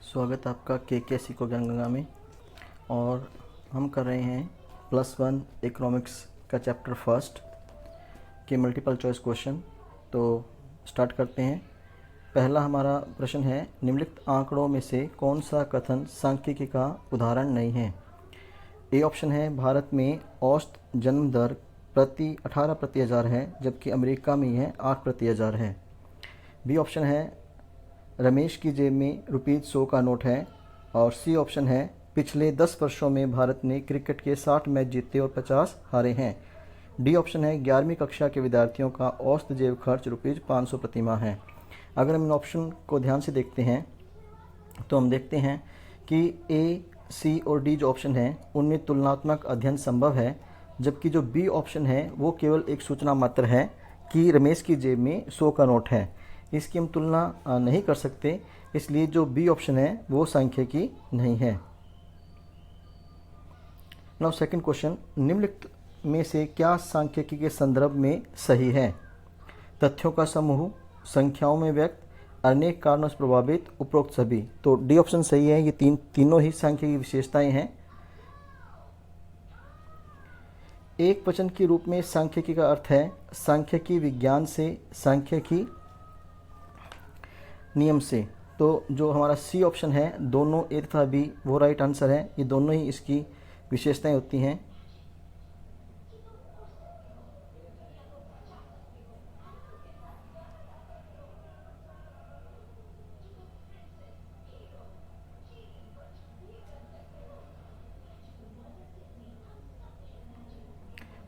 स्वागत है आपका के सिको ज्ञानगंगा में। और हम कर रहे हैं +1 इकोनॉमिक्स का चैप्टर फर्स्ट के मल्टीपल चॉइस क्वेश्चन। तो स्टार्ट करते हैं। पहला हमारा प्रश्न है, निम्नलिखित आंकड़ों में से कौन सा कथन सांख्यिकी का उदाहरण नहीं है। ए ऑप्शन है, भारत में औसत जन्म दर प्रति 18 प्रति हज़ार है, जबकि अमेरिका में यह 8 प्रति हज़ार है। बी ऑप्शन है, रमेश की जेब में ₹100 का नोट है। और सी ऑप्शन है, पिछले 10 वर्षों में भारत ने क्रिकेट के 60 मैच जीते और 50 हारे हैं। डी ऑप्शन है, 11वीं कक्षा के विद्यार्थियों का औसत जेब खर्च ₹500 प्रति माह है। अगर हम इन ऑप्शन को ध्यान से देखते हैं तो हम देखते हैं कि ए, सी और डी जो ऑप्शन है उनमें तुलनात्मक अध्ययन संभव है, जबकि जो बी ऑप्शन है वो केवल एक सूचना मात्र है कि रमेश की जेब में 100 का नोट है। इसकी हम तुलना नहीं कर सकते, इसलिए जो बी ऑप्शन है वो सांख्यिकी नहीं है। नाउ सेकंड क्वेश्चन, निम्नलिखित में से क्या सांख्यिकी के संदर्भ में सही है। तथ्यों का समूह, संख्याओं में व्यक्त, अनेक कारणों से प्रभावित, उपरोक्त सभी। तो डी ऑप्शन सही है। ये तीनों ही सांख्यिकी विशेषताएं हैं। एक वचन के रूप में सांख्यिकी का अर्थ है सांख्यिकी विज्ञान से, सांख्यिकी नियम से। तो जो हमारा सी ऑप्शन है, दोनों ए तथा बी वो राइट आंसर है। ये दोनों ही इसकी विशेषताएं होती हैं।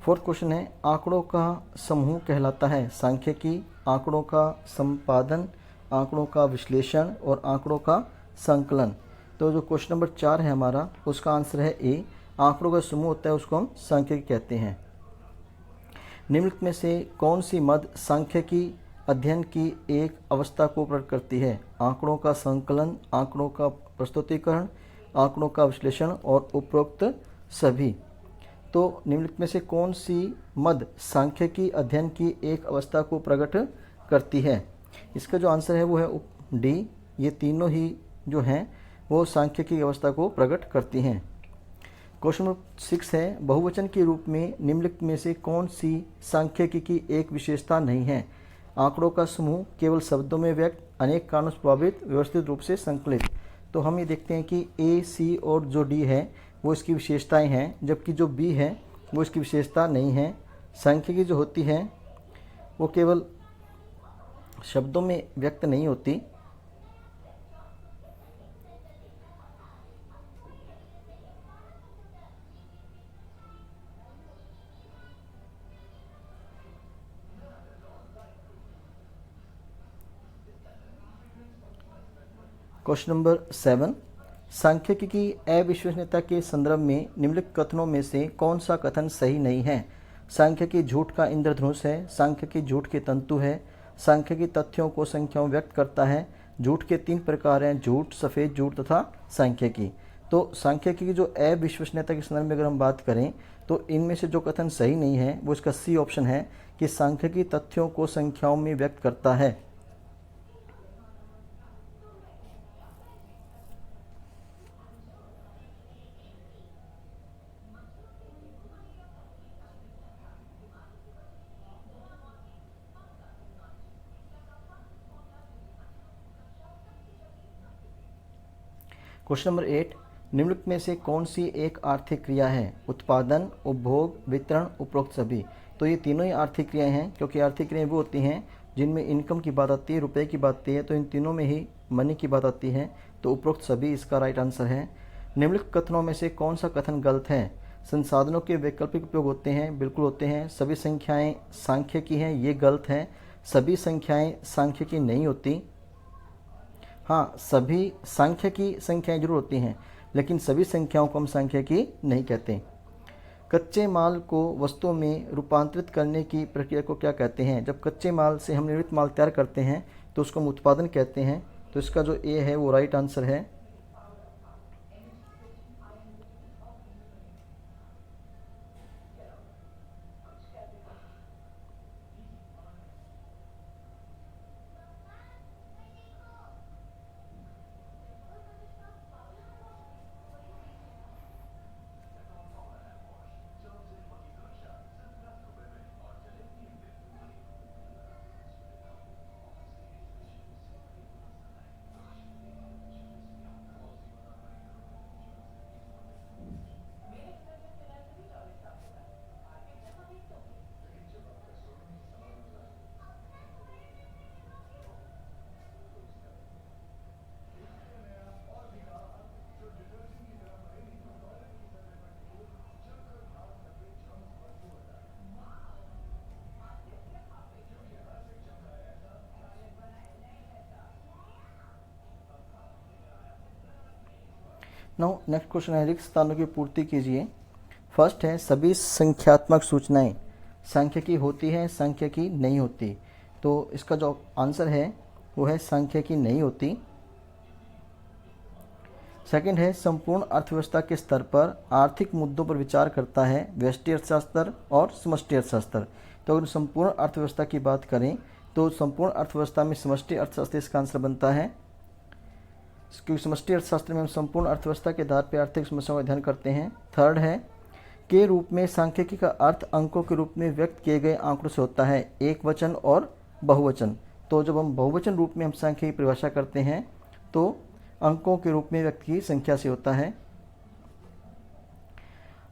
फोर्थ क्वेश्चन है, आंकड़ों का समूह कहलाता है सांख्यिकी, आंकड़ों का संपादन, आंकड़ों का विश्लेषण और आंकड़ों का संकलन। तो जो क्वेश्चन नंबर 4 है हमारा, उसका आंसर है ए, आंकड़ों का समूह होता है उसको हम सांख्यिकी कहते हैं। निम्नलिखित में से कौन सी मद सांख्यिकी अध्ययन की एक अवस्था को प्रकट करती है। आंकड़ों का संकलन, आंकड़ों का प्रस्तुतिकरण, आंकड़ों का विश्लेषण और उपरोक्त सभी। तो निम्नलिखित में से कौन सी मद सांख्यिकी अध्ययन की एक अवस्था को प्रकट करती है। इसका जो आंसर है वो है डी। ये तीनों ही जो हैं वो सांख्यिकी अवस्था को प्रकट करती हैं। क्वेश्चन नंबर 6 है, बहुवचन के रूप में निम्नलिखित में से कौन सी सांख्यिकी की एक विशेषता नहीं है। आंकड़ों का समूह, केवल शब्दों में व्यक्त, अनेक कारणों से प्रभावित, व्यवस्थित रूप से संकलित। तो हम ये देखते हैं कि ए, सी और जो डी है वो इसकी विशेषताएं हैं, जबकि जो बी है वो इसकी विशेषता नहीं है। सांख्यिकी जो होती है वो केवल शब्दों में व्यक्त नहीं होती। क्वेश्चन नंबर 7, सांख्यिकी की अविश्वसनीयता के संदर्भ में निम्नलिखित कथनों में से कौन सा कथन सही नहीं है। सांख्यिकी झूठ का इंद्रधनुष है, सांख्यिकी झूठ के तंतु है, सांख्यिकी तथ्यों को संख्याओं व्यक्त करता है। झूठ के 3 प्रकार हैं, झूठ, सफ़ेद झूठ तथा सांख्यिकी। तो सांख्यिकी की जो अविश्वसनीयता के संदर्भ में अगर हम बात करें तो इनमें से जो कथन सही नहीं है वो इसका सी ऑप्शन है कि सांख्यिकी तथ्यों को संख्याओं में व्यक्त करता है। क्वेश्चन नंबर 8, निम्नलिखित में से कौन सी एक आर्थिक क्रिया है। उत्पादन, उपभोग, वितरण, उपरोक्त सभी। तो ये तीनों ही आर्थिक क्रियाएं हैं, क्योंकि आर्थिक क्रियाएं वो होती हैं जिनमें इनकम की बात आती है, रुपए की बात आती है। तो इन तीनों में ही मनी की बात आती है। तो उपरोक्त सभी इसका राइट आंसर है। निम्नलिखित कथनों में से कौन सा कथन गलत है। संसाधनों के वैकल्पिक उपयोग होते हैं, बिल्कुल होते हैं। सभी संख्याएँ सांख्यिकी हैं, ये गलत है। सभी संख्याएँ सांख्यिकी नहीं होती। हाँ, सभी सांख्यिकी संख्याएं जरूर होती हैं, लेकिन सभी संख्याओं को हम सांख्यिकी नहीं कहते। कच्चे माल को वस्तुओं में रूपांतरित करने की प्रक्रिया को क्या कहते हैं। जब कच्चे माल से हम निर्मित माल तैयार करते हैं तो उसको हम उत्पादन कहते हैं। तो इसका जो ए है वो राइट आंसर है। नाउ नेक्स्ट क्वेश्चन है, रिक्त स्थानों की पूर्ति कीजिए। फर्स्ट है, सभी संख्यात्मक सूचनाएं सांख्यिकी होती है, सांख्यिकी नहीं होती। तो इसका जो आंसर है वो है सांख्यिकी नहीं होती। सेकंड है, संपूर्ण अर्थव्यवस्था के स्तर पर आर्थिक मुद्दों पर विचार करता है व्यष्टि अर्थशास्त्र और समष्टि अर्थशास्त्र। तो अगर संपूर्ण अर्थव्यवस्था की बात करें तो संपूर्ण अर्थव्यवस्था में समष्टि अर्थशास्त्र इसका आंसर बनता है, क्योंकि समष्टि अर्थशास्त्र में हम संपूर्ण अर्थव्यवस्था के आधार पर आर्थिक समस्याओं का अध्ययन करते हैं। थर्ड है, के रूप में सांख्यिकी का अर्थ अंकों के रूप में व्यक्त किए गए आंकड़ों से होता है, एक वचन और बहुवचन। तो जब हम बहुवचन रूप में हम सांख्यिकी की परिभाषा करते हैं तो अंकों के रूप में व्यक्त की संख्या से होता है।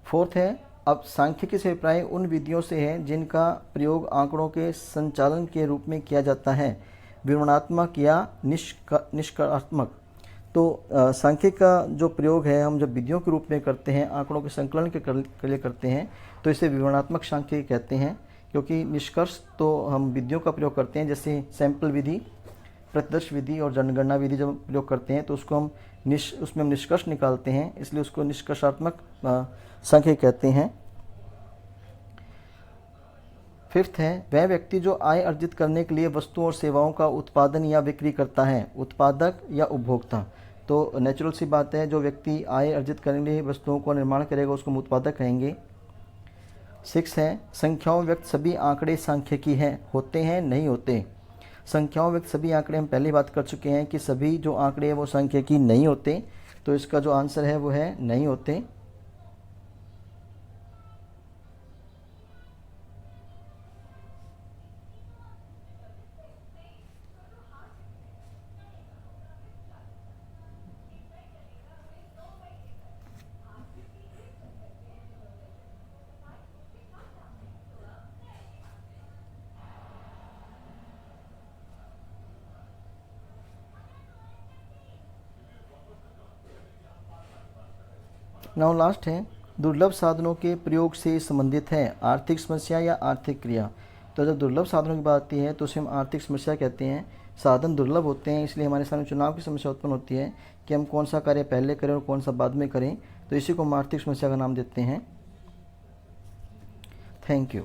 फोर्थ है, अब सांख्यिकी से अभिप्राय उन विधियों से है जिनका प्रयोग आंकड़ों के संचालन के रूप में किया जाता है, विवरणात्मक या निष्कर्षात्मक। तो सांख्यिकी का जो प्रयोग है हम जब विधियों के रूप में करते हैं, आंकड़ों के संकलन के लिए करते हैं, तो इसे विवरणात्मक सांख्यिकी कहते हैं। क्योंकि निष्कर्ष तो हम विधियों का प्रयोग करते हैं, जैसे सैंपल विधि, प्रतिदर्श विधि और जनगणना विधि जब प्रयोग करते हैं तो उसको हम उसमें हम निष्कर्ष निकालते हैं, इसलिए उसको निष्कर्षात्मक सांख्यिकी कहते हैं। फिफ्थ है, वह व्यक्ति जो आय अर्जित करने के लिए वस्तुओं और सेवाओं का उत्पादन या बिक्री करता है, उत्पादक या उपभोक्ता। तो नेचुरल सी बात है, जो व्यक्ति आय अर्जित करने के लिए वस्तुओं का निर्माण करेगा उसको हम उत्पादक कहेंगे। 6 है, संख्याओं व्यक्त सभी आंकड़े सांख्यिकी होते हैं नहीं होते। संख्याओं व्यक्त सभी आंकड़े हम पहले बात कर चुके हैं कि सभी जो आंकड़े हैं वो सांख्यिकी नहीं होते। तो इसका जो आंसर है वो है नहीं होते। नाउ लास्ट है, दुर्लभ साधनों के प्रयोग से संबंधित है आर्थिक समस्या या आर्थिक क्रिया। तो जब दुर्लभ साधनों की बात आती है तो उसे हम आर्थिक समस्या कहते हैं। साधन दुर्लभ होते हैं, इसलिए हमारे सामने चुनाव की समस्या उत्पन्न होती है कि हम कौन सा कार्य पहले करें और कौन सा बाद में करें। तो इसी को हम आर्थिक समस्या का नाम देते हैं। Thank you.